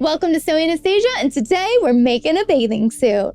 Welcome to Sewing Anastasia, and today we're making a bathing suit.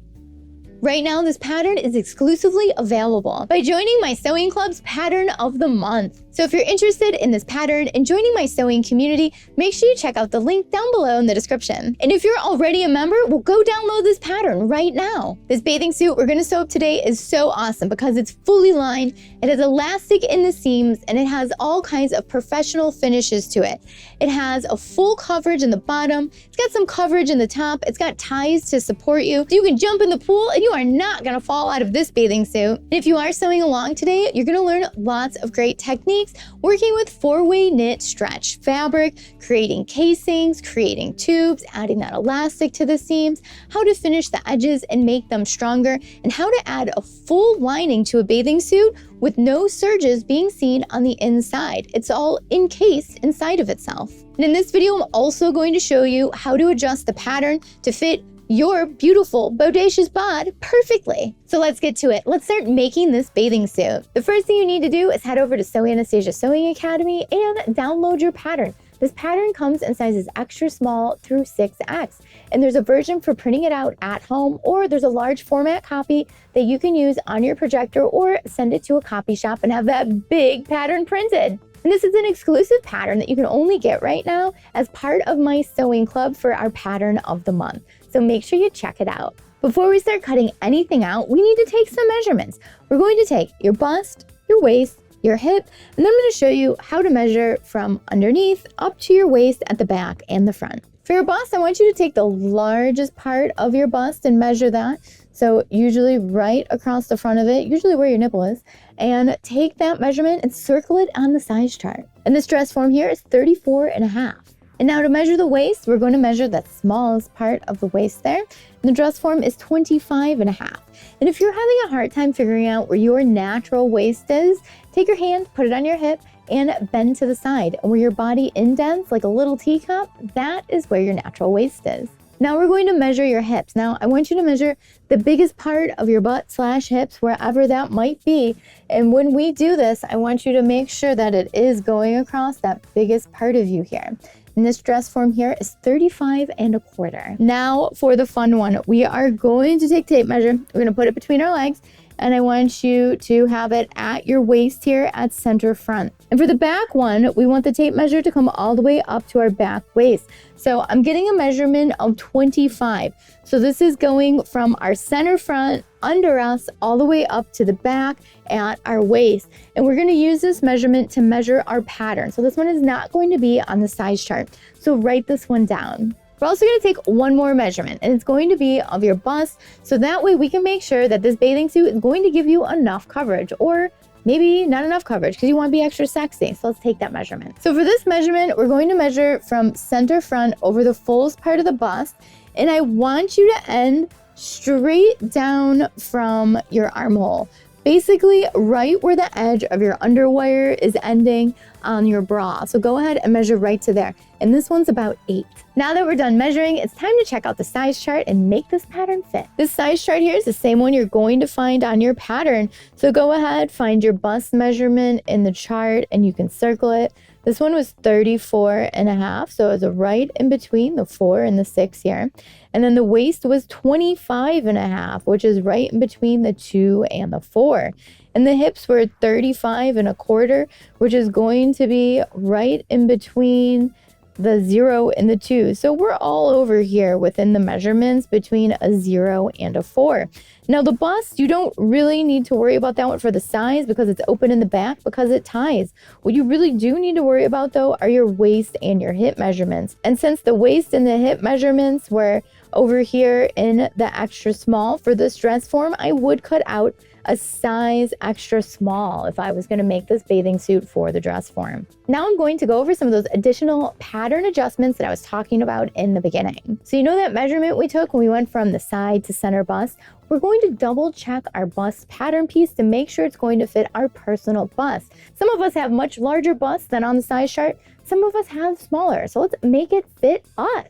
Right now, this pattern is exclusively available by joining my sewing club's pattern of the month. So if you're interested in this pattern and joining my sewing community, make sure you check out the link down below in the description. And if you're already a member, well, go download this pattern right now. This bathing suit we're gonna sew up today is so awesome because it's fully lined, it has elastic in the seams, and it has all kinds of professional finishes to it. It has a full coverage in the bottom, it's got some coverage in the top, it's got ties to support you, so you can jump in the pool and you are not gonna fall out of this bathing suit. And if you are sewing along today, you're gonna learn lots of great techniques working with four-way knit stretch fabric, creating casings, creating tubes, adding that elastic to the seams, how to finish the edges and make them stronger, and how to add a full lining to a bathing suit with no serges being seen on the inside. It's all encased inside of itself. And in this video, I'm also going to show you how to adjust the pattern to fit your beautiful, bodacious bod perfectly. So let's get to it. Let's start making this bathing suit. The first thing you need to do is head over to Sew Anastasia Sewing Academy and download your pattern. This pattern comes in sizes extra small through 6X, and there's a version for printing it out at home, or there's a large format copy that you can use on your projector or send it to a copy shop and have that big pattern printed. And this is an exclusive pattern that you can only get right now as part of my sewing club for our pattern of the month. So make sure you check it out. Before we start cutting anything out, we need to take some measurements. We're going to take your bust, your waist, your hip, and then I'm going to show you how to measure from underneath up to your waist at the back and the front. For your bust, I want you to take the largest part of your bust and measure that. So usually right across the front of it, usually where your nipple is, and take that measurement and circle it on the size chart. And this dress form here is 34.5. And now to measure the waist, we're going to measure that smallest part of the waist there. And the dress form is 25.5. And if you're having a hard time figuring out where your natural waist is, take your hand, put it on your hip, and bend to the side. And where your body indents like a little teacup, that is where your natural waist is. Now we're going to measure your hips. Now I want you to measure the biggest part of your butt / hips, wherever that might be. And when we do this, I want you to make sure that it is going across that biggest part of you here. And this dress form here is 35.25. Now for the fun one, we are going to take tape measure. We're going to put it between our legs. And I want you to have it at your waist here at center front. And for the back one, we want the tape measure to come all the way up to our back waist. So I'm getting a measurement of 25. So this is going from our center front under us all the way up to the back at our waist. And we're going to use this measurement to measure our pattern. So this one is not going to be on the size chart. So write this one down. We're also going to take one more measurement, and it's going to be of your bust, so that way we can make sure that this bathing suit is going to give you enough coverage, or maybe not enough coverage because you want to be extra sexy. So let's take that measurement. So for this measurement, we're going to measure from center front over the fullest part of the bust, and I want you to end straight down from your armhole. Basically right where the edge of your underwire is ending on your bra. So go ahead and measure right to there. And this one's about 8. Now that we're done measuring, it's time to check out the size chart and make this pattern fit. This size chart here is the same one you're going to find on your pattern. So go ahead, find your bust measurement in the chart and you can circle it. This one was 34.5, so it was right in between the 4 and the 6 here. And then the waist was 25.5, which is right in between the 2 and the 4. And the hips were 35.25, which is going to be right in between the 0 and the 2. So we're all over here within the measurements between a 0 and a 4. Now the bust, you don't really need to worry about that one for the size because it's open in the back because it ties. What you really do need to worry about though are your waist and your hip measurements. And since the waist and the hip measurements were over here in the extra small for this dress form, I would cut out a size extra small if I was going to make this bathing suit for the dress form. Now I'm going to go over some of those additional pattern adjustments that I was talking about in the beginning. So you know that measurement we took when we went from the side to center bust? We're going to double check our bust pattern piece to make sure it's going to fit our personal bust. Some of us have much larger busts than on the size chart. Some of us have smaller. So let's make it fit us.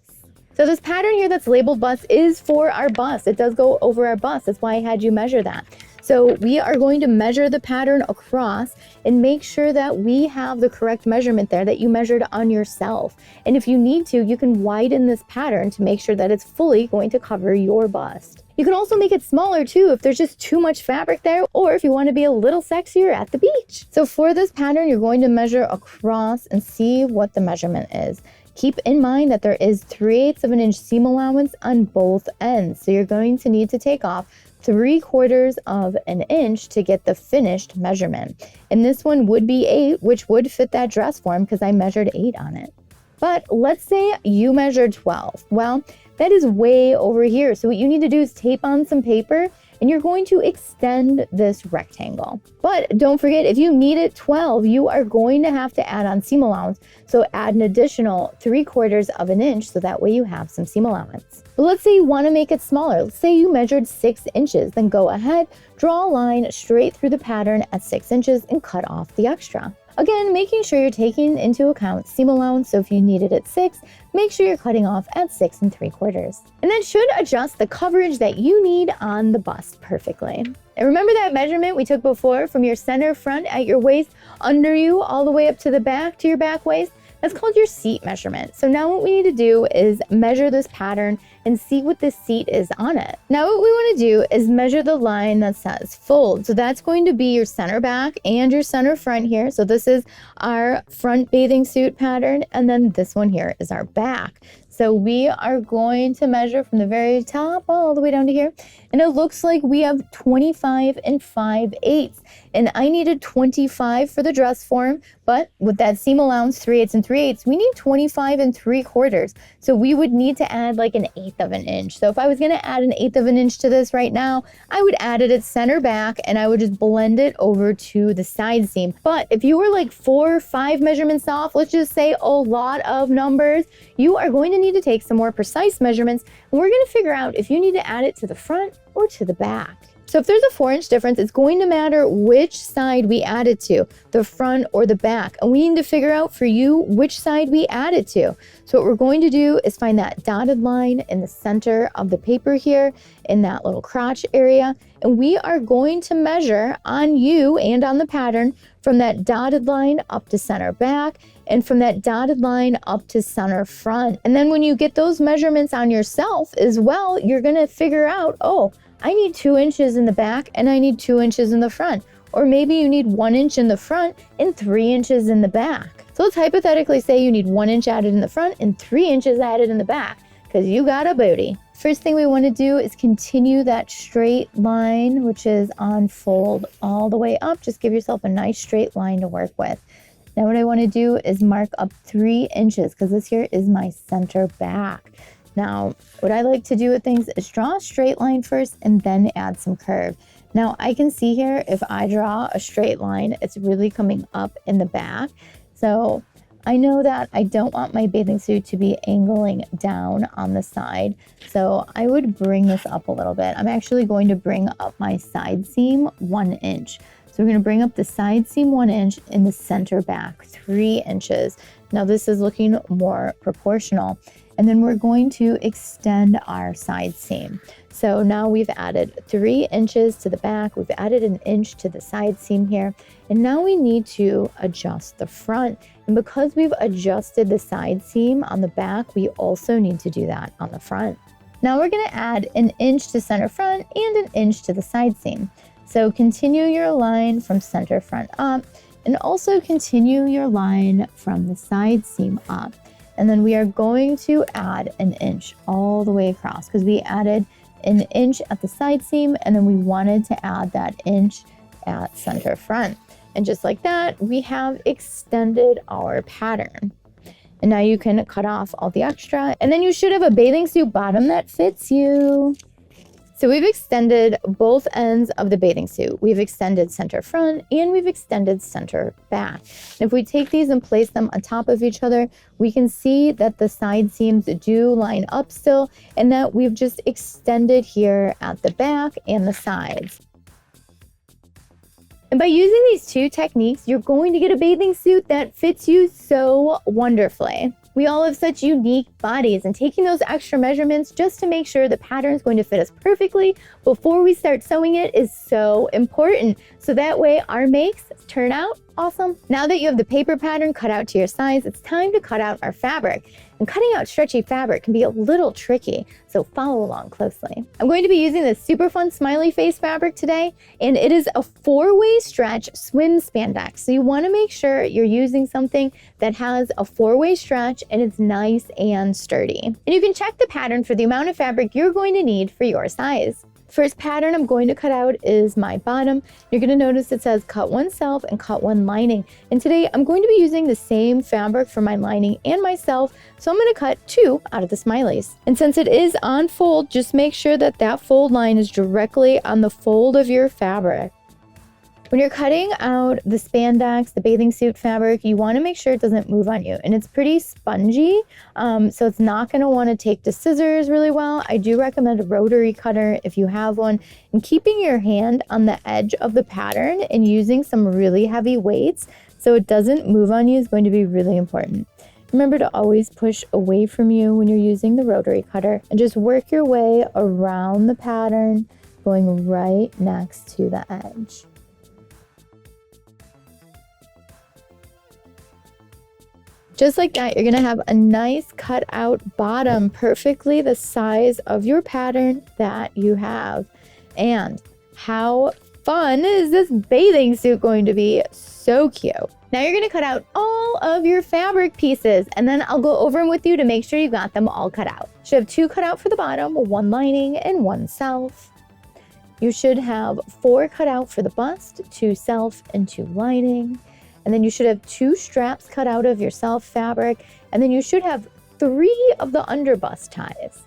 So this pattern here that's labeled bust is for our bust. It does go over our bust. That's why I had you measure that. So we are going to measure the pattern across and make sure that we have the correct measurement there that you measured on yourself. And if you need to, you can widen this pattern to make sure that it's fully going to cover your bust. You can also make it smaller too if there's just too much fabric there, or if you want to be a little sexier at the beach. So for this pattern, you're going to measure across and see what the measurement is. Keep in mind that there is 3/8 of an inch seam allowance on both ends. So you're going to need to take off 3/4 of an inch to get the finished measurement. And this one would be 8, which would fit that dress form because I measured 8 on it. But let's say you measured 12. Well, that is way over here. So what you need to do is tape on some paper and you're going to extend this rectangle. But don't forget, if you need it 12, you are going to have to add on seam allowance. So add an additional 3/4 of an inch so that way you have some seam allowance. But let's say you want to make it smaller. Let's say you measured 6 inches, then go ahead, draw a line straight through the pattern at 6 inches and cut off the extra. Again, making sure you're taking into account seam allowance, so if you need it at 6, make sure you're cutting off at 6 3/4. And that should adjust the coverage that you need on the bust perfectly. And remember that measurement we took before from your center front at your waist, under you, all the way up to the back, to your back waist? That's called your seat measurement. So now what we need to do is measure this pattern and see what the seat is on it. Now what we want to do is measure the line that says fold. So that's going to be your center back and your center front here. So this is our front bathing suit pattern, and then this one here is our back. So we are going to measure from the very top all the way down to here. And it looks like we have 25 5/8. And I needed 25 for the dress form, but with that seam allowance, 3/8 3/8, we need 25 3/4. So we would need to add like an 1/8 of an inch. So if I was gonna add an 1/8 of an inch to this right now, I would add it at center back and I would just blend it over to the side seam. But if you were like 4 or 5 measurements off, let's just say a lot of numbers, you are going to need to take some more precise measurements, and we're going to figure out if you need to add it to the front or to the back. So if there's a 4-inch difference, it's going to matter which side we add it to, the front or the back. And we need to figure out for you which side we add it to. So what we're going to do is find that dotted line in the center of the paper here, in that little crotch area. And we are going to measure on you and on the pattern from that dotted line up to center back, and from that dotted line up to center front. And then when you get those measurements on yourself as well, you're gonna figure out, oh, I need 2 inches in the back and I need 2 inches in the front. Or maybe you need 1 inch in the front and 3 inches in the back. So let's hypothetically say you need 1 inch added in the front and 3 inches added in the back, because you got a booty. First thing we want to do is continue that straight line, which is on fold all the way up. Just give yourself a nice straight line to work with. Now what I want to do is mark up 3 inches, because this here is my center back. Now, what I like to do with things is draw a straight line first and then add some curve. Now I can see here, if I draw a straight line, it's really coming up in the back. So I know that I don't want my bathing suit to be angling down on the side. So I would bring this up a little bit. I'm actually going to bring up my side seam 1 inch. So we're going to bring up the side seam 1 inch and the center back 3 inches. Now this is looking more proportional. And then we're going to extend our side seam. So now we've added 3 inches to the back, we've added 1 inch to the side seam here, and now we need to adjust the front. And because we've adjusted the side seam on the back, we also need to do that on the front. Now we're gonna add 1 inch to center front and 1 inch to the side seam. So continue your line from center front up, and also continue your line from the side seam up. And then we are going to add 1 inch all the way across, because we added 1 inch at the side seam and then we wanted to add that inch at center front. And just like that, we have extended our pattern. And now you can cut off all the extra, and then you should have a bathing suit bottom that fits you. So we've extended both ends of the bathing suit. We've extended center front and we've extended center back. And if we take these and place them on top of each other, we can see that the side seams do line up still, and that we've just extended here at the back and the sides. And by using these two techniques, you're going to get a bathing suit that fits you so wonderfully. We all have such unique bodies, and taking those extra measurements just to make sure the pattern is going to fit us perfectly before we start sewing it is so important. So that way our makes turn out awesome. Now that you have the paper pattern cut out to your size, it's time to cut out our fabric. And cutting out stretchy fabric can be a little tricky, so follow along closely. I'm going to be using this super fun smiley face fabric today, and it is a 4-way stretch swim spandex. So you want to make sure you're using something that has a 4-way stretch and it's nice and sturdy. And you can check the pattern for the amount of fabric you're going to need for your size. First pattern I'm going to cut out is my bottom. You're going to notice it says cut one self and cut one lining. And today I'm going to be using the same fabric for my lining and myself, so I'm going to cut 2 out of the smileys. And since it is on fold, just make sure that that fold line is directly on the fold of your fabric. When you're cutting out the spandex, the bathing suit fabric, you want to make sure it doesn't move on you. And it's pretty spongy, so it's not going to want to take to scissors really well. I do recommend a rotary cutter if you have one. And keeping your hand on the edge of the pattern and using some really heavy weights so it doesn't move on you is going to be really important. Remember to always push away from you when you're using the rotary cutter and just work your way around the pattern, going right next to the edge. Just like that, you're gonna have a nice cut out bottom, perfectly the size of your pattern that you have. And how fun is this bathing suit going to be? So cute. Now you're gonna cut out all of your fabric pieces, and then I'll go over them with you to make sure you got them all cut out. You should have 2 cut out for the bottom, 1 lining and 1 self. You should have 4 cut out for the bust, 2 self and 2 lining. And then you should have 2 straps cut out of your self fabric. And then you should have 3 of the underbust ties.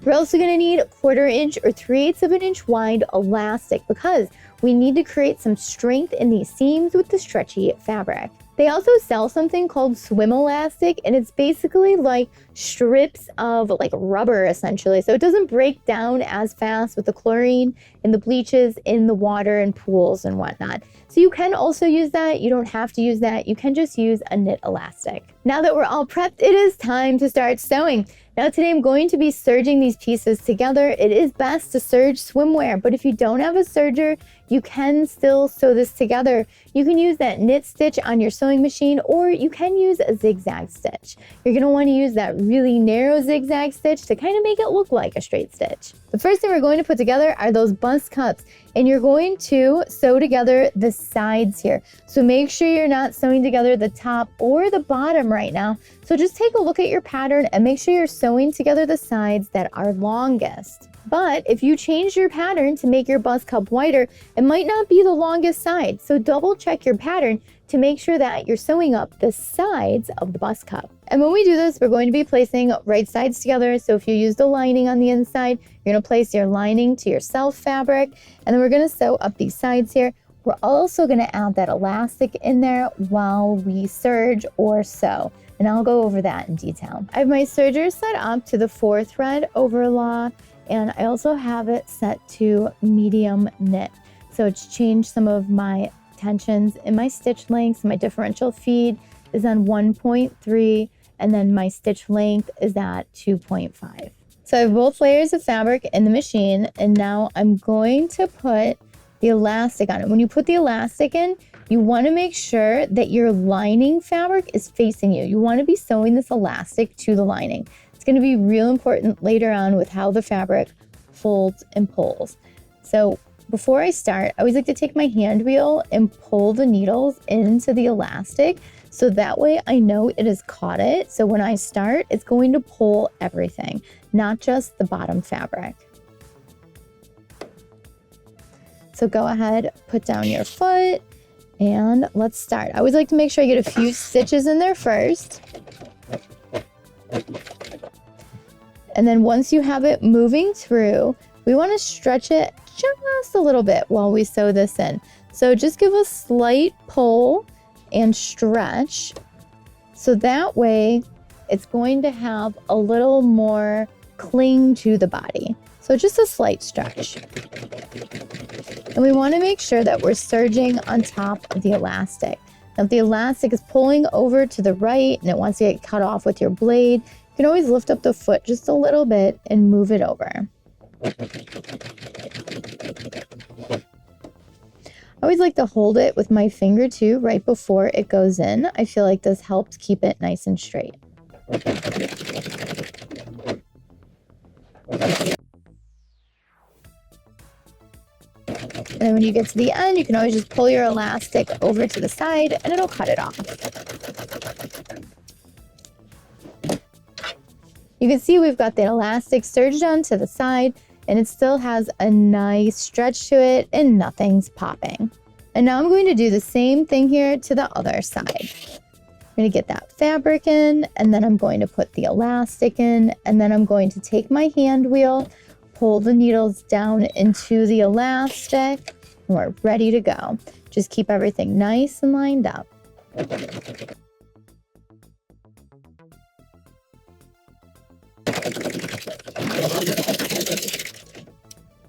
We're also going to need a 1/4 inch or 3/8 of an inch wide elastic because we need to create some strength in these seams with the stretchy fabric. They also sell something called swim elastic, and it's basically like strips of like rubber essentially. So it doesn't break down as fast with the chlorine and the bleaches in the water and pools and whatnot. So you can also use that. You don't have to use that. You can just use a knit elastic. Now that we're all prepped, it is time to start sewing. Now today I'm going to be serging these pieces together. It is best to serge swimwear, but if you don't have a serger, you can still sew this together. You can use that knit stitch on your sewing machine, or you can use a zigzag stitch. You're gonna wanna use that really narrow zigzag stitch to kind of make it look like a straight stitch. The first thing we're going to put together are those bust cups, and you're going to sew together the sides here. So make sure you're not sewing together the top or the bottom right now. So just take a look at your pattern and make sure you're sewing together the sides that are longest. But if you change your pattern to make your bust cup wider, it might not be the longest side. So double check your pattern to make sure that you're sewing up the sides of the bust cup. And when we do this, we're going to be placing right sides together. So if you use the lining on the inside, you're gonna place your lining to your self fabric, and then we're gonna sew up these sides here. We're also gonna add that elastic in there while we serge or sew. And I'll go over that in detail. I have my serger set up to the 4-thread overlock, and I also have it set to medium knit. So it's changed some of my tensions in my stitch lengths. My differential feed is on 1.3, and then my stitch length is at 2.5. So I have both layers of fabric in the machine, and now I'm going to put the elastic on it. When you put the elastic in, you want to make sure that your lining fabric is facing you. You want to be sewing this elastic to the lining. It's going to be real important later on with how the fabric folds and pulls. So before I start, I always like to take my hand wheel and pull the needles into the elastic, so that way I know it has caught it. So when I start, it's going to pull everything, not just the bottom fabric. So go ahead, put down your foot, and let's start. I always like to make sure I get a few stitches in there first. And then once you have it moving through, we want to stretch it just a little bit while we sew this in. So just give a slight pull and stretch, so that way it's going to have a little more cling to the body. So just a slight stretch. And we want to make sure that we're serging on top of the elastic. Now, if the elastic is pulling over to the right and it wants to get cut off with your blade, you can always lift up the foot just a little bit and move it over. I always like to hold it with my finger too right before it goes in. I feel like this helps keep it nice and straight. And then when you get to the end, you can always just pull your elastic over to the side and it'll cut it off. You can see we've got the elastic serged onto the side and it still has a nice stretch to it and nothing's popping. And now I'm going to do the same thing here to the other side. I'm going to get that fabric in and then I'm going to put the elastic in and then I'm going to take my hand wheel, pull the needles down into the elastic, and we're ready to go. Just keep everything nice and lined up.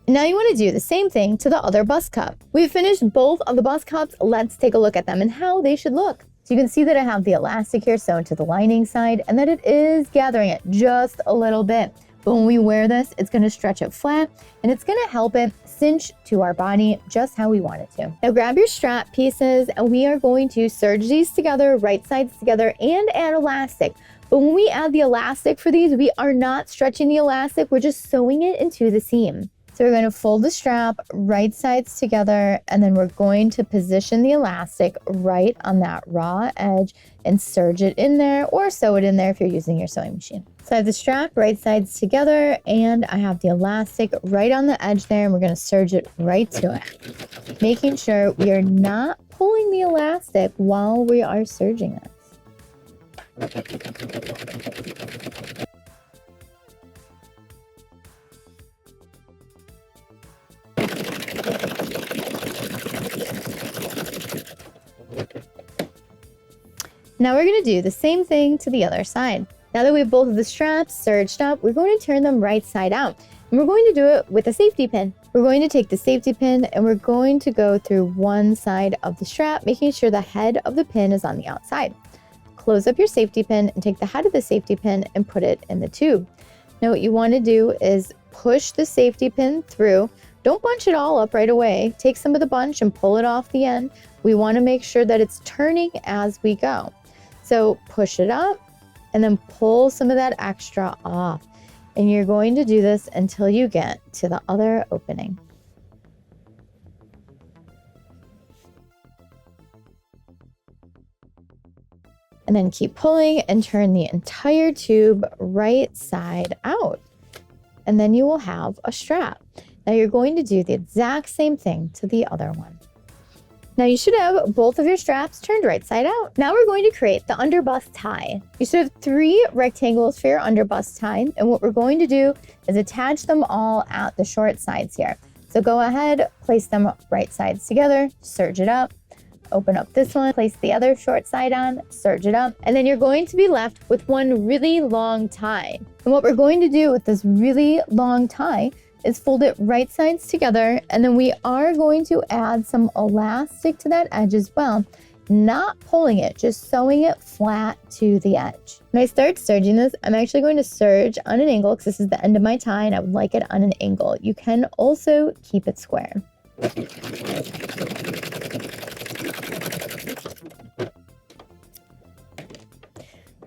Now you want to do the same thing to the other bust cup. We've finished both of the bust cups. Let's take a look at them and how they should look. So you can see that I have the elastic here sewn to the lining side and that it is gathering it just a little bit. But when we wear this, it's going to stretch it flat and it's going to help it cinch to our body just how we want it to. Now grab your strap pieces and we are going to serge these together, right sides together, and add elastic. But when we add the elastic for these, we are not stretching the elastic, we're just sewing it into the seam. So we're going to fold the strap right sides together and then we're going to position the elastic right on that raw edge and serge it in there or sew it in there if you're using your sewing machine. So I have the strap right sides together and I have the elastic right on the edge there and we're going to serge it right to it, making sure we are not pulling the elastic while we are serging this. Now we're going to do the same thing to the other side. Now that we have both of the straps serged up, we're going to turn them right side out. And we're going to do it with a safety pin. We're going to take the safety pin and we're going to go through one side of the strap, making sure the head of the pin is on the outside. Close up your safety pin and take the head of the safety pin and put it in the tube. Now what you want to do is push the safety pin through. Don't bunch it all up right away. Take some of the bunch and pull it off the end. We want to make sure that it's turning as we go. So push it up and then pull some of that extra off. And you're going to do this until you get to the other opening. And then keep pulling and turn the entire tube right side out. And then you will have a strap. Now you're going to do the exact same thing to the other one. Now you should have both of your straps turned right side out. Now we're going to create the underbust tie. You should have 3 rectangles for your underbust tie. And what we're going to do is attach them all at the short sides here. So go ahead, place them right sides together, serge it up, open up this one, place the other short side on, serge it up, and then you're going to be left with one really long tie. And what we're going to do with this really long tie is fold it right sides together, and then we are going to add some elastic to that edge as well, not pulling it, just sewing it flat to the edge. When I start serging this, I'm actually going to serge on an angle because this is the end of my tie and I would like it on an angle. You can also keep it square.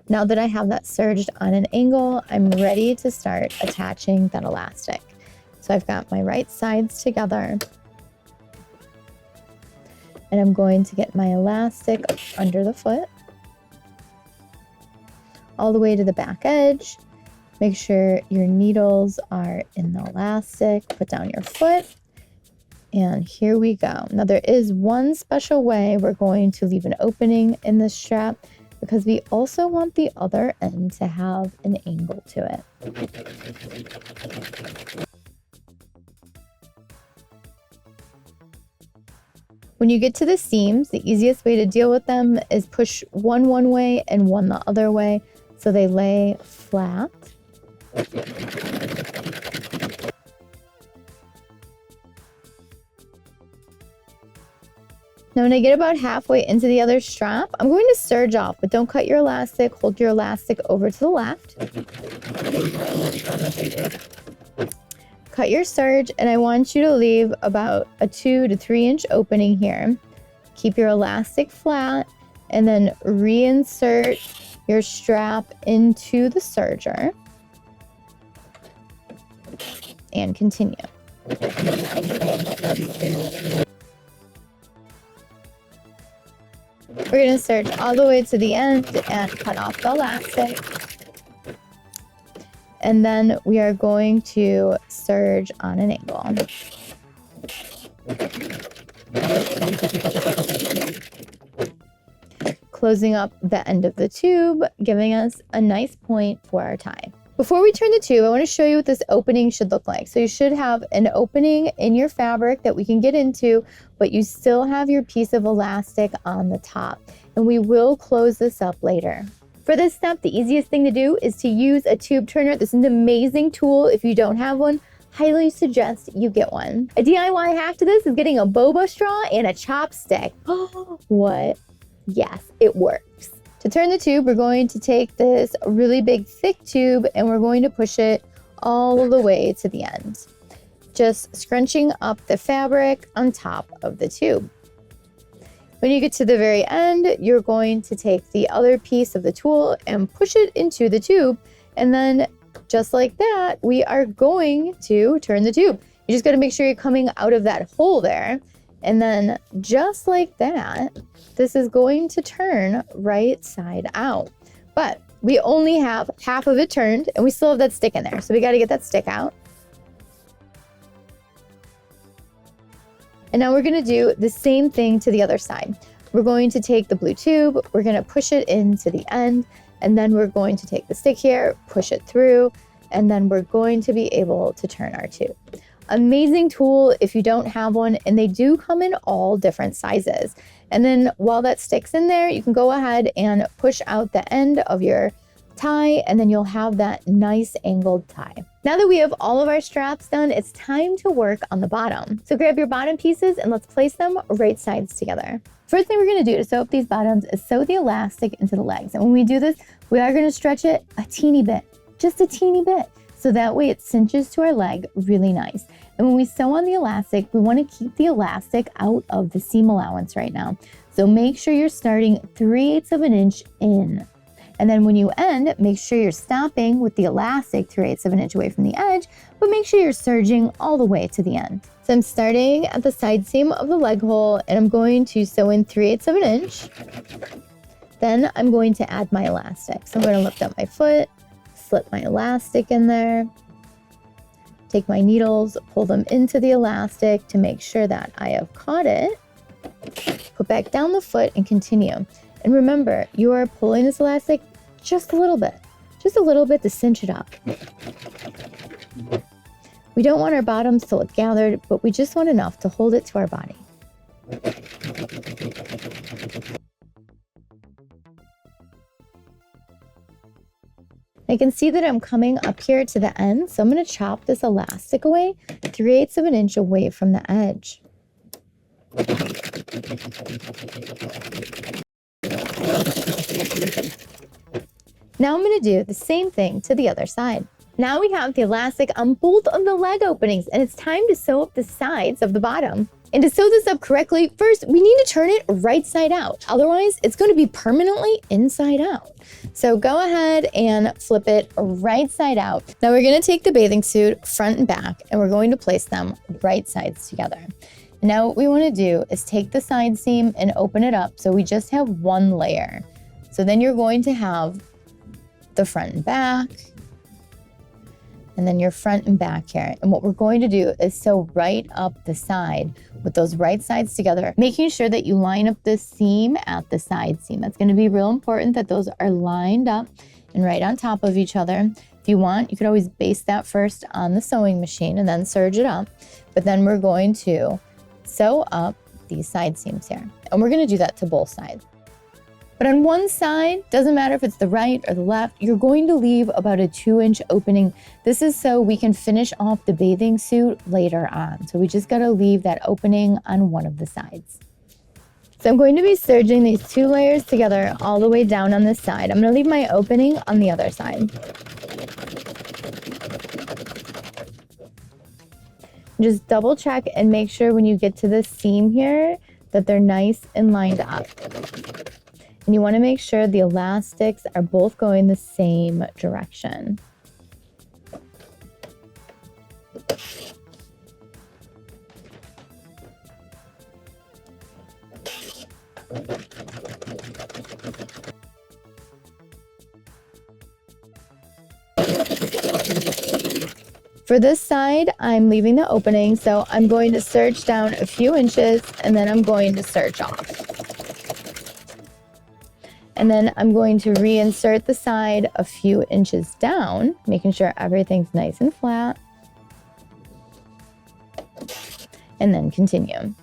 Now that I have that serged on an angle, I'm ready to start attaching that elastic. So I've got my right sides together and I'm going to get my elastic under the foot all the way to the back edge. Make sure your needles are in the elastic, put down your foot, and here we go. Now there is one special way we're going to leave an opening in this strap because we also want the other end to have an angle to it. When you get to the seams, the easiest way to deal with them is push one way and one the other way so they lay flat. Now when I get about halfway into the other strap, I'm going to serge off, but don't cut your elastic. Hold your elastic over to the left. Cut your serge, and I want you to leave about a 2 to 3 inch opening here. Keep your elastic flat, and then reinsert your strap into the serger. And continue. We're going to serge all the way to the end and cut off the elastic. And then we are going to serge on an angle. Closing up the end of the tube, giving us a nice point for our tie. Before we turn the tube, I want to show you what this opening should look like. So you should have an opening in your fabric that we can get into, but you still have your piece of elastic on the top. And we will close this up later. For this step, the easiest thing to do is to use a tube turner. This is an amazing tool. If you don't have one, highly suggest you get one. A DIY hack to this is getting a boba straw and a chopstick. What? Yes, it works. To turn the tube, we're going to take this really big thick tube and we're going to push it all the way to the end, just scrunching up the fabric on top of the tube. When you get to the very end, you're going to take the other piece of the tool and push it into the tube, and then just like that, we are going to turn the tube. You just got to make sure you're coming out of that hole there, and then just like that, this is going to turn right side out. But we only have half of it turned and we still have that stick in there. So we got to get that stick out. And now we're going to do the same thing to the other side. We're going to take the blue tube, we're going to push it into the end, and then we're going to take the stick here, push it through, and then we're going to be able to turn our tube. Amazing tool if you don't have one, and they do come in all different sizes. And then while that sticks in there, you can go ahead and push out the end of your tie, and then you'll have that nice angled tie. Now that we have all of our straps done, it's time to work on the bottom. So grab your bottom pieces and let's place them right sides together. First thing we're going to do to sew up these bottoms is sew the elastic into the legs. And when we do this, we are going to stretch it a teeny bit, just a teeny bit. So that way it cinches to our leg really nice. And when we sew on the elastic, we want to keep the elastic out of the seam allowance right now. So make sure you're starting 3/8 of an inch in. And then when you end, make sure you're stopping with the elastic 3/8 of an inch away from the edge, but make sure you're serging all the way to the end. So I'm starting at the side seam of the leg hole, and I'm going to sew in 3/8 of an inch. Then I'm going to add my elastic. So I'm going to lift up my foot, slip my elastic in there, take my needles, pull them into the elastic to make sure that I have caught it, put back down the foot and continue. And remember, you are pulling this elastic just a little bit to cinch it up. We don't want our bottoms to look gathered, but we just want enough to hold it to our body. I can see that I'm coming up here to the end, so I'm going to chop this elastic away 3/8 of an inch away from the edge. Now I'm going to do the same thing to the other side. Now we have the elastic on both of the leg openings, and it's time to sew up the sides of the bottom. And to sew this up correctly, first we need to turn it right side out. Otherwise, it's going to be permanently inside out. So go ahead and flip it right side out. Now we're going to take the bathing suit front and back, and we're going to place them right sides together. Now what we want to do is take the side seam and open it up so we just have one layer. So then you're going to have the front and back, and then your front and back here. And what we're going to do is sew right up the side with those right sides together, making sure that you line up the seam at the side seam. That's going to be real important that those are lined up and right on top of each other. If you want, you could always baste that first on the sewing machine and then serge it up. But then we're going to sew up these side seams here. And we're going to do that to both sides. But on one side, doesn't matter if it's the right or the left, you're going to leave about a 2-inch opening. This is so we can finish off the bathing suit later on. So we just got to leave that opening on one of the sides. So I'm going to be serging these 2 layers together all the way down on this side. I'm going to leave my opening on the other side. Just double check and make sure when you get to this seam here that they're nice and lined up. And you want to make sure the elastics are both going the same direction. For this side, I'm leaving the opening, so I'm going to serge down a few inches and then I'm going to serge off. And then I'm going to reinsert the side a few inches down, making sure everything's nice and flat. And then continue.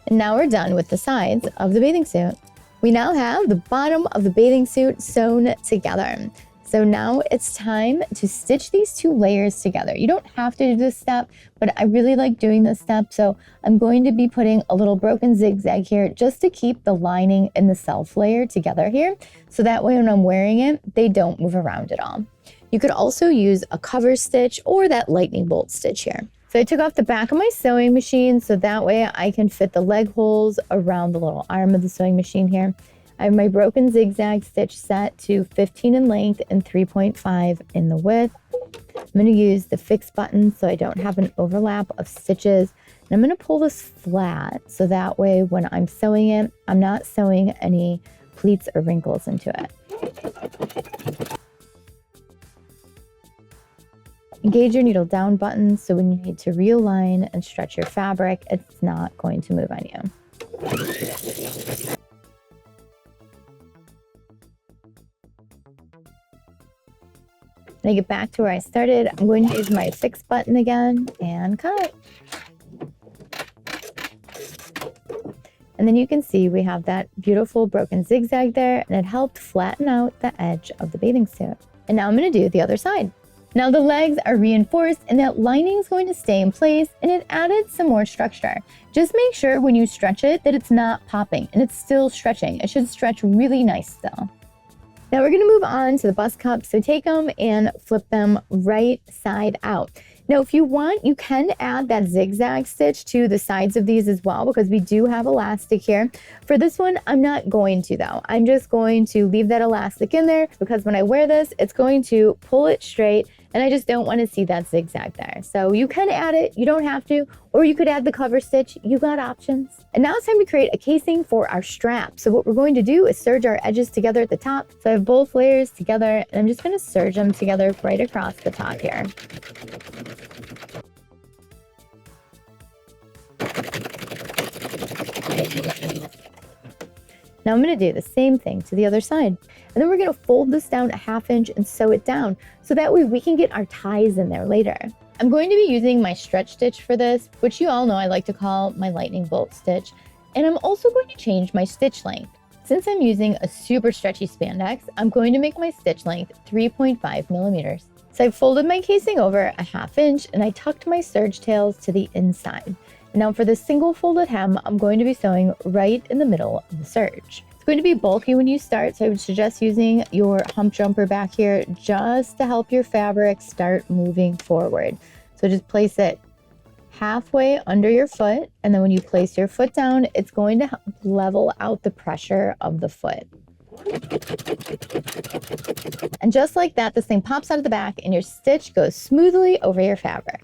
And now we're done with the sides of the bathing suit. We now have the bottom of the bathing suit sewn together. So now it's time to stitch these 2 layers together. You don't have to do this step, but I really like doing this step. So I'm going to be putting a little broken zigzag here just to keep the lining and the self layer together here. So that way when I'm wearing it, they don't move around at all. You could also use a cover stitch or that lightning bolt stitch here. So I took off the back of my sewing machine so that way I can fit the leg holes around the little arm of the sewing machine here. I have my broken zigzag stitch set to 15 in length and 3.5 in the width. I'm going to use the fix button so I don't have an overlap of stitches. And I'm going to pull this flat so that way when I'm sewing it, I'm not sewing any pleats or wrinkles into it. Engage your needle down button so when you need to realign and stretch your fabric, it's not going to move on you. When I get back to where I started, I'm going to use my fix button again and cut. And then you can see we have that beautiful broken zigzag there, and it helped flatten out the edge of the bathing suit. And now I'm going to do the other side. Now the legs are reinforced and that lining is going to stay in place, and it added some more structure. Just make sure when you stretch it that it's not popping and it's still stretching. It should stretch really nice still. Now we're going to move on to the bust cups. So take them and flip them right side out. Now, if you want, you can add that zigzag stitch to the sides of these as well, because we do have elastic here. For this one, I'm not going to though. I'm just going to leave that elastic in there because when I wear this, it's going to pull it straight and I just don't want to see that zigzag there. So you can add it, you don't have to, or you could add the cover stitch. You got options. And now it's time to create a casing for our strap. So what we're going to do is serge our edges together at the top. So I have both layers together and I'm just going to serge them together right across the top here. Now I'm going to do the same thing to the other side. And then we're going to fold this down a 1/2 inch and sew it down so that way we can get our ties in there later. I'm going to be using my stretch stitch for this, which you all know I like to call my lightning bolt stitch. And I'm also going to change my stitch length. Since I'm using a super stretchy spandex, I'm going to make my stitch length 3.5 millimeters. So I folded my casing over a 1/2 inch and I tucked my serge tails to the inside. Now for the single folded hem, I'm going to be sewing right in the middle of the serge. It's going to be bulky when you start, so I would suggest using your hump jumper back here just to help your fabric start moving forward. So just place it halfway under your foot, and then when you place your foot down, it's going to help level out the pressure of the foot. And just like that, this thing pops out of the back and your stitch goes smoothly over your fabric.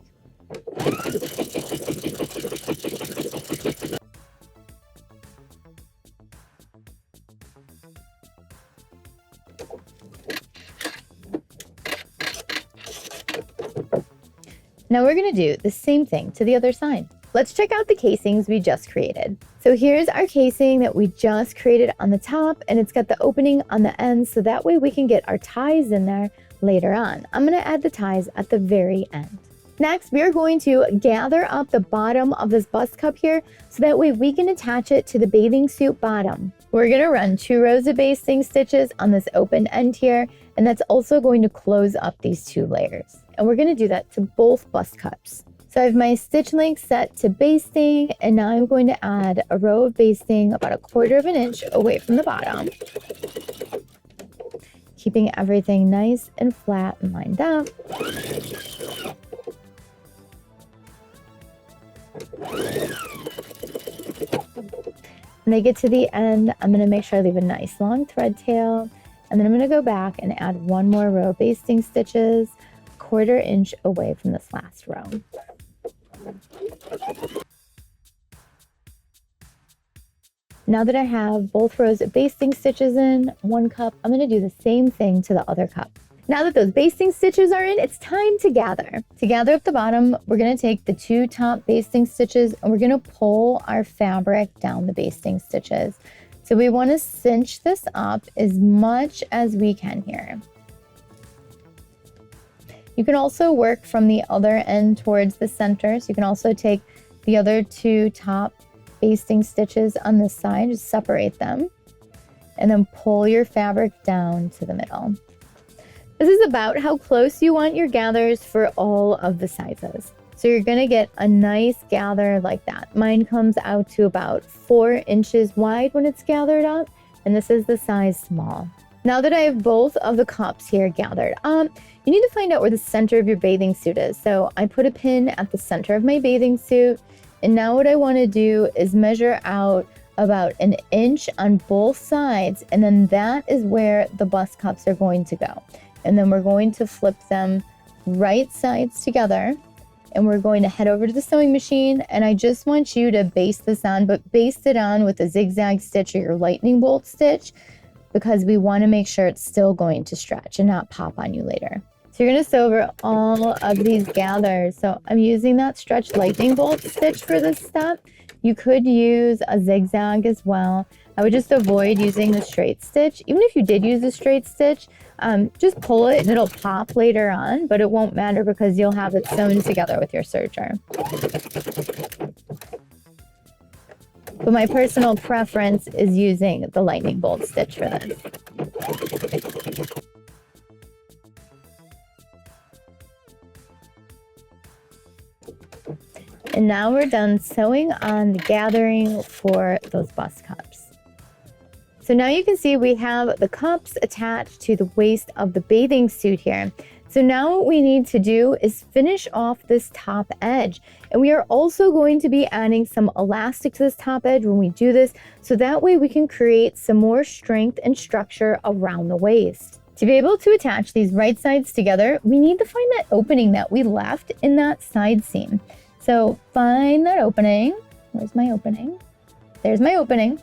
Now we're going to do the same thing to the other side. Let's check out the casings we just created. So here's our casing that we just created on the top, and it's got the opening on the end so that way we can get our ties in there later on. I'm going to add the ties at the very end. Next, we are going to gather up the bottom of this bust cup here so that way we can attach it to the bathing suit bottom. We're going to run 2 rows of basting stitches on this open end here, and that's also going to close up these 2 layers. And we're going to do that to both bust cups. So I have my stitch length set to basting, and now I'm going to add a row of basting about 1/4 of an inch away from the bottom, keeping everything nice and flat and lined up. When I get to the end, I'm going to make sure I leave a nice long thread tail, and then I'm going to go back and add 1 more row of basting stitches 1/4 inch away from this last row. Now that I have both rows of basting stitches in 1 cup, I'm going to do the same thing to the other cup. Now that those basting stitches are in, it's time to gather. To gather up the bottom, we're going to take the 2 top basting stitches and we're going to pull our fabric down the basting stitches. So we want to cinch this up as much as we can here. You can also work from the other end towards the center. So you can also take the other 2 top basting stitches on this side, just separate them, and then pull your fabric down to the middle. This is about how close you want your gathers for all of the sizes. So you're gonna get a nice gather like that. Mine comes out to about 4 inches wide when it's gathered up, and this is the size small. Now that I have both of the cups here gathered up, you need to find out where the center of your bathing suit is. So I put a pin at the center of my bathing suit, and now what I wanna do is measure out about 1 inch on both sides, and then that is where the bust cups are going to go. And then we're going to flip them right sides together, and we're going to head over to the sewing machine, and I just want you to baste this on, but baste it on with a zigzag stitch or your lightning bolt stitch, because we want to make sure it's still going to stretch and not pop on you later. So you're going to sew over all of these gathers. So I'm using that stretch lightning bolt stitch for this step. You could use a zigzag as well. I would just avoid using the straight stitch. Even if you did use a straight stitch, just pull it and it'll pop later on, but it won't matter because you'll have it sewn together with your serger. But my personal preference is using the lightning bolt stitch for this. And now we're done sewing on the gathering for those bust cups. So now you can see we have the cups attached to the waist of the bathing suit here. So now what we need to do is finish off this top edge. And we are also going to be adding some elastic to this top edge when we do this, so that way we can create some more strength and structure around the waist. To be able to attach these right sides together, we need to find that opening that we left in that side seam. So find that opening. Where's my opening? There's my opening.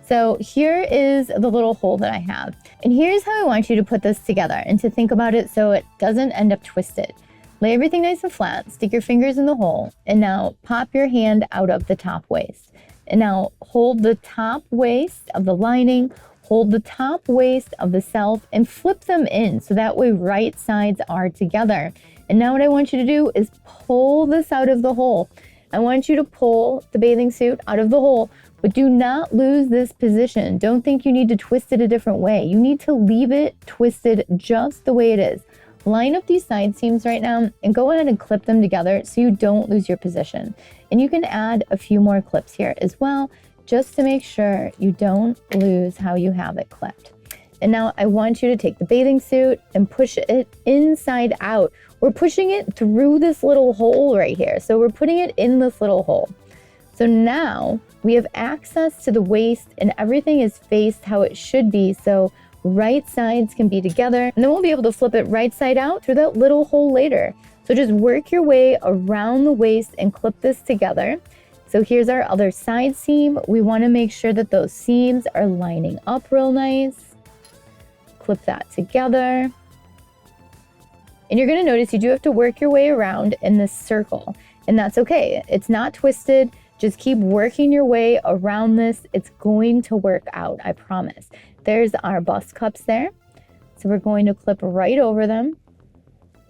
So here is the little hole that I have. And here's how I want you to put this together and to think about it so it doesn't end up twisted. Lay everything nice and flat, stick your fingers in the hole, and now pop your hand out of the top waist. And now hold the top waist of the lining, hold the top waist of the self, and flip them in so that way right sides are together. And now what I want you to do is pull this out of the hole. I want you to pull the bathing suit out of the hole, but do not lose this position. Don't think you need to twist it a different way. You need to leave it twisted just the way it is. Line up these side seams right now and go ahead and clip them together so you don't lose your position. And you can add a few more clips here as well, just to make sure you don't lose how you have it clipped. And now I want you to take the bathing suit and push it inside out. We're pushing it through this little hole right here. So we're putting it in this little hole. So now we have access to the waist and everything is faced how it should be. So right sides can be together, and then we'll be able to flip it right side out through that little hole later. So just work your way around the waist and clip this together. So here's our other side seam. We want to make sure that those seams are lining up real nice. Clip that together. And you're going to notice you do have to work your way around in this circle, and that's okay. It's not twisted. Just keep working your way around this. It's going to work out, I promise. There's our bust cups there. So we're going to clip right over them.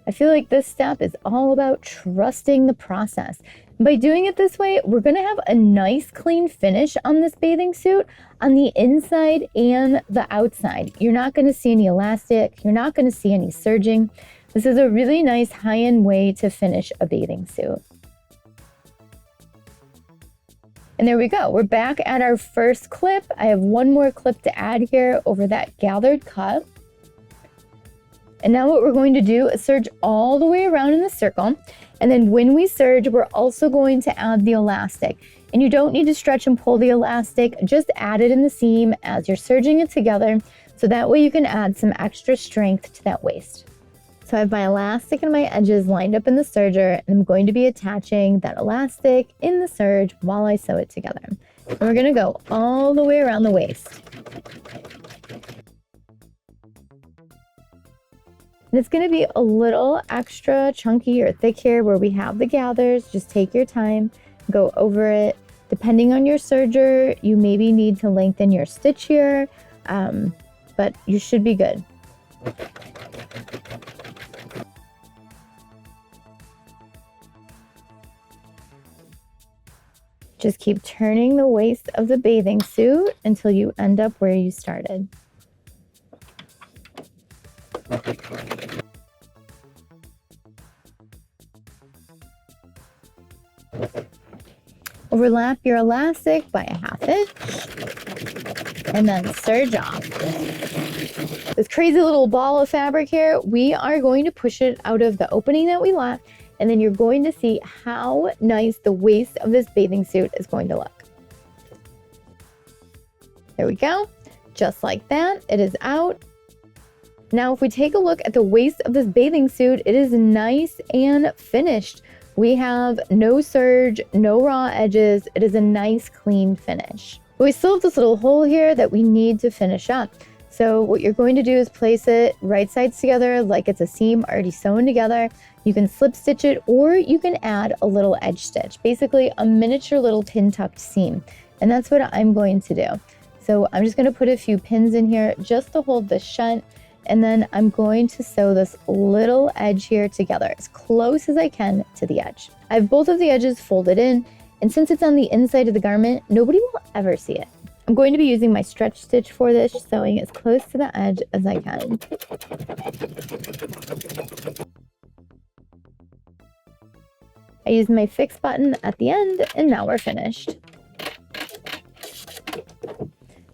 I feel like this step is all about trusting the process. By doing it this way, we're gonna have a nice clean finish on this bathing suit on the inside and the outside. You're not gonna see any elastic, you're not gonna see any serging. This is a really nice high-end way to finish a bathing suit. And there we go, we're back at our first clip. I have one more clip to add here over that gathered cut. And now what we're going to do is serge all the way around in the circle. And then when we serge, we're also going to add the elastic. And you don't need to stretch and pull the elastic, just add it in the seam as you're serging it together. So that way you can add some extra strength to that waist. So I have my elastic and my edges lined up in the serger, and I'm going to be attaching that elastic in the serge while I sew it together. And we're gonna go all the way around the waist. And it's going to be a little extra chunky or thick here where we have the gathers. Just take your time, go over it. Depending on your serger, you maybe need to lengthen your stitch here, but you should be good. Just keep turning the waist of the bathing suit until you end up where you started. Overlap your elastic by a 1/2 inch and then serge off. This crazy little ball of fabric here, we are going to push it out of the opening that we left, and then you're going to see how nice the waist of this bathing suit is going to look. There we go, just like that, it is out. Now, if we take a look at the waist of this bathing suit, it is nice and finished. We have no serge, no raw edges. It is a nice, clean finish. But we still have this little hole here that we need to finish up. So what you're going to do is place it right sides together like it's a seam already sewn together. You can slip stitch it, or you can add a little edge stitch, basically a miniature little pin tucked seam. And that's what I'm going to do. So I'm just going to put a few pins in here just to hold this shut. And then I'm going to sew this little edge here together as close as I can to the edge. I have both of the edges folded in, and since it's on the inside of the garment, nobody will ever see it. I'm going to be using my stretch stitch for this, sewing as close to the edge as I can. I used my fix button at the end, and now we're finished.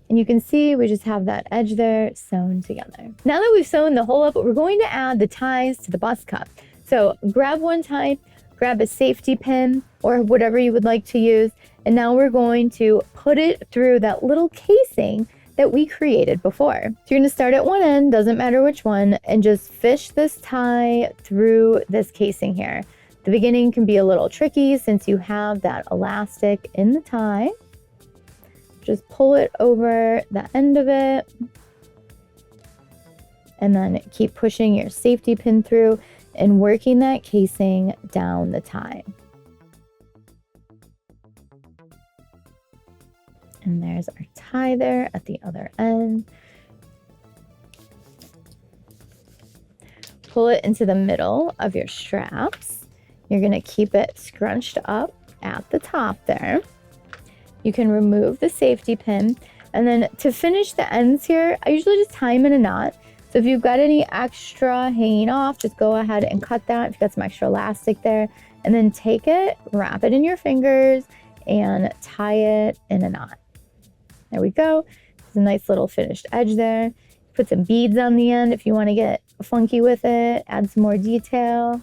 And you can see we just have that edge there sewn together. Now that we've sewn the hole up, we're going to add the ties to the bust cup. So grab one tie, grab a safety pin or whatever you would like to use. And now we're going to put it through that little casing that we created before. So you're gonna start at one end, doesn't matter which one, and just fish this tie through this casing here. The beginning can be a little tricky since you have that elastic in the tie. Just pull it over the end of it and then keep pushing your safety pin through and working that casing down the tie. And there's our tie there at the other end. Pull it into the middle of your straps. You're gonna keep it scrunched up at the top there. You can remove the safety pin, and then to finish the ends here, I usually just tie them in a knot. So if you've got any extra hanging off, just go ahead and cut that. If you've got some extra elastic there, and then take it, wrap it in your fingers, and tie it in a knot. There we go. There's a nice little finished edge there. Put some beads on the end if you want to get funky with it, add some more detail.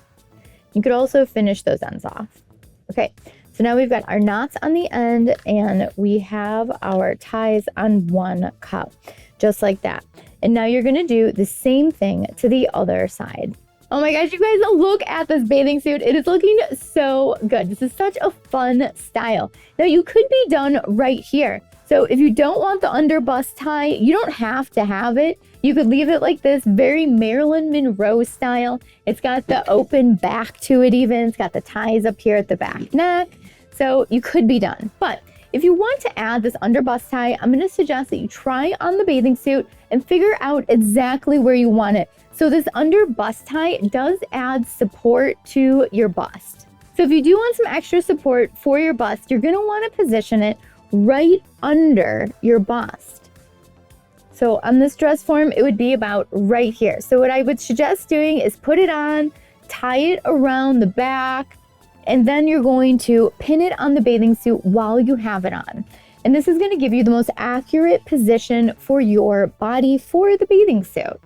You could also finish those ends off. Okay. So now we've got our knots on the end and we have our ties on one cup, just like that. And now you're gonna do the same thing to the other side. Oh my gosh, you guys, look at this bathing suit. It is looking so good. This is such a fun style. Now you could be done right here. So if you don't want the under bust tie, you don't have to have it. You could leave it like this, very Marilyn Monroe style. It's got the open back to it even. It's got the ties up here at the back neck. So you could be done. But If you want to add this under bust tie, I'm gonna suggest that you try on the bathing suit and figure out exactly where you want it. So this under bust tie does add support to your bust. So if you do want some extra support for your bust, you're gonna wanna position it right under your bust. So on this dress form, it would be about right here. So what I would suggest doing is put it on, tie it around the back, and then you're going to pin it on the bathing suit while you have it on. And this is going to give you the most accurate position for your body for the bathing suit.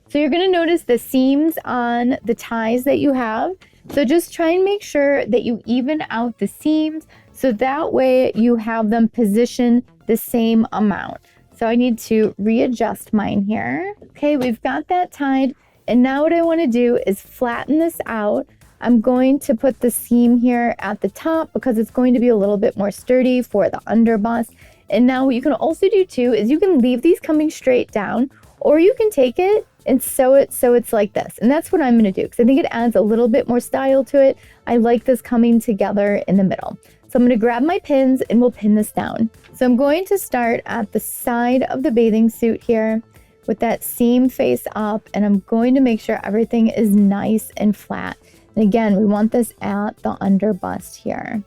So you're going to notice the seams on the ties that you have. So just try and make sure that you even out the seams so that way you have them positioned the same amount. So I need to readjust mine here. Okay, we've got that tied. And now what I want to do is flatten this out. I'm going to put the seam here at the top because it's going to be a little bit more sturdy for the under bust. And now what you can also do too is you can leave these coming straight down, or you can take it and sew it so it's like this. And that's what I'm going to do because I think it adds a little bit more style to it. I like this coming together in the middle. So I'm going to grab my pins and we'll pin this down. So I'm going to start at the side of the bathing suit here with that seam face up, and I'm going to make sure everything is nice and flat. And again, we want this at the under bust here.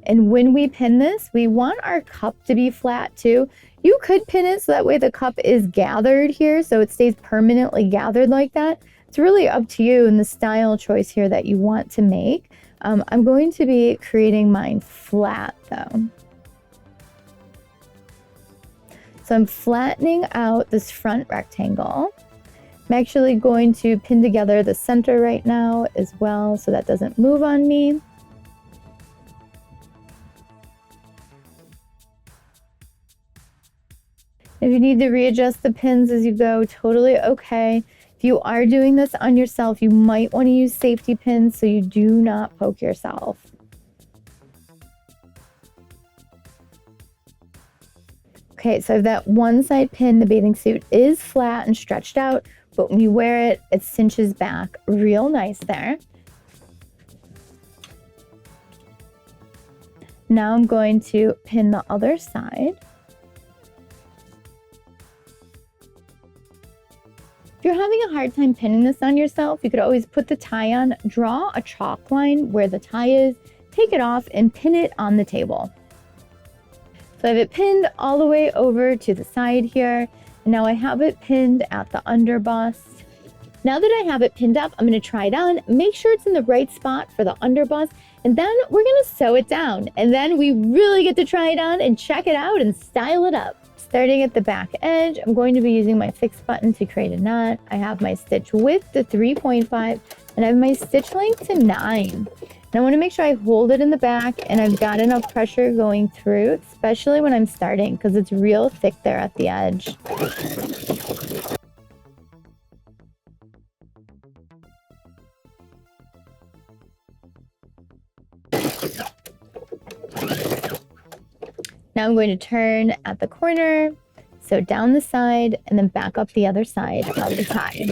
And when we pin this, we want our cup to be flat too. You could pin it so that way the cup is gathered here, so it stays permanently gathered like that. It's really up to you and the style choice here that you want to make. I'm going to be creating mine flat though. So I'm flattening out this front rectangle. I'm actually going to pin together the center right now as well so that doesn't move on me. If you need to readjust the pins as you go, totally okay. If you are doing this on yourself, you might want to use safety pins so you do not poke yourself. Okay, so that one side pin, the bathing suit is flat and stretched out, but when you wear it, it cinches back real nice there. Now I'm going to pin the other side. If you're having a hard time pinning this on yourself, you could always put the tie on, draw a chalk line where the tie is, take it off, and pin it on the table. So I have it pinned all the way over to the side here. And now I have it pinned at the under bust. Now that I have it pinned up, I'm going to try it on, make sure it's in the right spot for the under bust, and then we're going to sew it down. And then we really get to try it on and check it out and style it up. Starting at the back edge, I'm going to be using my fixed button to create a knot. I have my stitch width to 3.5 and I have my stitch length to 9. And I want to make sure I hold it in the back and I've got enough pressure going through, especially when I'm starting because it's real thick there at the edge. Now I'm going to turn at the corner, so down the side, and then back up the other side of the tie.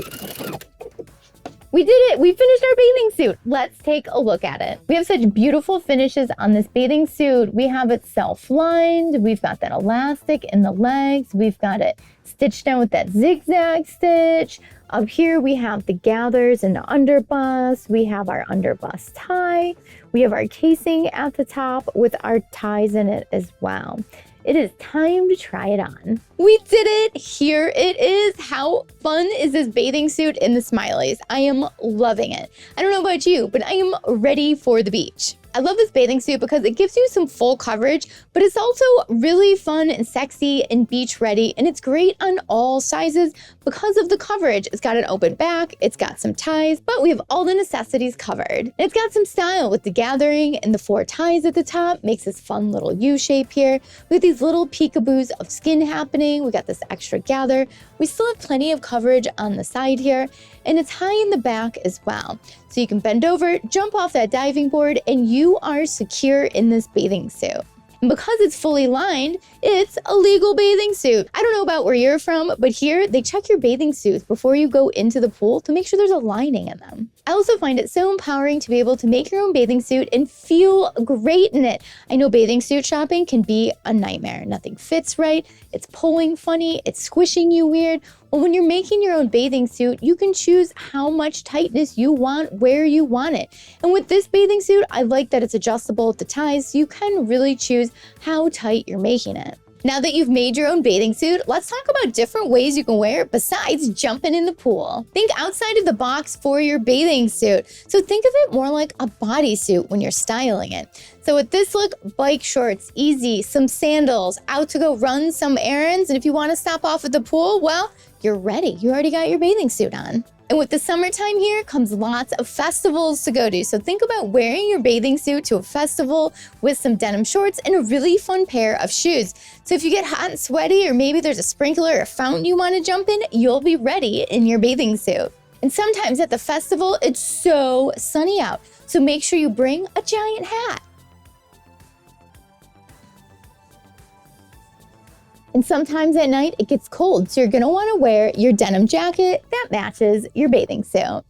We did it! We finished our bathing suit! Let's take a look at it. We have such beautiful finishes on this bathing suit. We have it self-lined, we've got that elastic in the legs, we've got it stitched down with that zigzag stitch. Up here we have the gathers and the underbust, we have our underbust tie, we have our casing at the top with our ties in it as well. It is time to try it on. We did it! Here it is! How fun is this bathing suit in the smileys? I am loving it. I don't know about you, but I am ready for the beach. I love this bathing suit because it gives you some full coverage, but it's also really fun and sexy and beach ready, and it's great on all sizes because of the coverage. It's got an open back, it's got some ties, but we have all the necessities covered. And it's got some style with the gathering and the 4 ties at the top, makes this fun little U shape here. We have these little peekaboos of skin happening, we got this extra gather. We still have plenty of coverage on the side here, and it's high in the back as well. So you can bend over, jump off that diving board, and you are secure in this bathing suit. And because it's fully lined, it's a legal bathing suit. I don't know about where you're from, but here they check your bathing suits before you go into the pool to make sure there's a lining in them. I also find it so empowering to be able to make your own bathing suit and feel great in it. I know bathing suit shopping can be a nightmare. Nothing fits right, it's pulling funny, it's squishing you weird. Well, when you're making your own bathing suit, you can choose how much tightness you want, where you want it. And with this bathing suit, I like that it's adjustable at the ties, so you can really choose how tight you're making it. Now that you've made your own bathing suit, let's talk about different ways you can wear it besides jumping in the pool. Think outside of the box for your bathing suit. So think of it more like a bodysuit when you're styling it. So with this look, bike shorts, easy, some sandals, out to go run some errands, and if you want to stop off at the pool, well, you're ready. You already got your bathing suit on. And with the summertime here comes lots of festivals to go to. So think about wearing your bathing suit to a festival with some denim shorts and a really fun pair of shoes. So if you get hot and sweaty, or maybe there's a sprinkler or a fountain you want to jump in, you'll be ready in your bathing suit. And sometimes at the festival, it's so sunny out. So make sure you bring a giant hat. And sometimes at night it gets cold, so you're gonna wanna wear your denim jacket that matches your bathing suit. And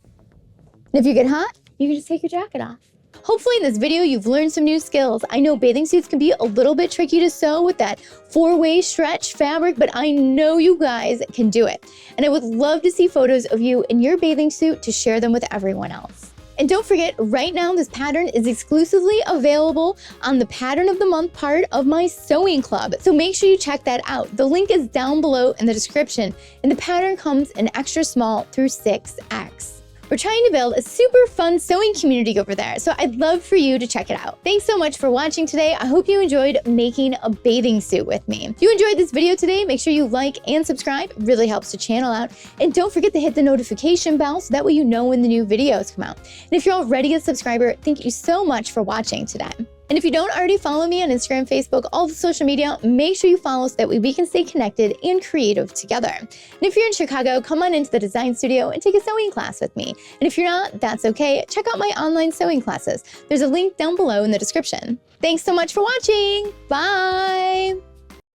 if you get hot, you can just take your jacket off. Hopefully in this video, you've learned some new skills. I know bathing suits can be a little bit tricky to sew with that 4-way stretch fabric, but I know you guys can do it. And I would love to see photos of you in your bathing suit to share them with everyone else. And don't forget, right now this pattern is exclusively available on the Pattern of the Month part of my sewing club. So make sure you check that out. The link is down below in the description, and the pattern comes in extra small through 6X. We're trying to build a super fun sewing community over there, so I'd love for you to check it out. Thanks so much for watching today. I hope you enjoyed making a bathing suit with me. If you enjoyed this video today, make sure you like and subscribe. It really helps the channel out. And don't forget to hit the notification bell so that way you know when the new videos come out. And if you're already a subscriber, thank you so much for watching today. And if you don't already follow me on Instagram, Facebook, all the social media, make sure you follow so that we can stay connected and creative together. And if you're in Chicago, come on into the design studio and take a sewing class with me. And if you're not, that's okay. Check out my online sewing classes. There's a link down below in the description. Thanks so much for watching. Bye.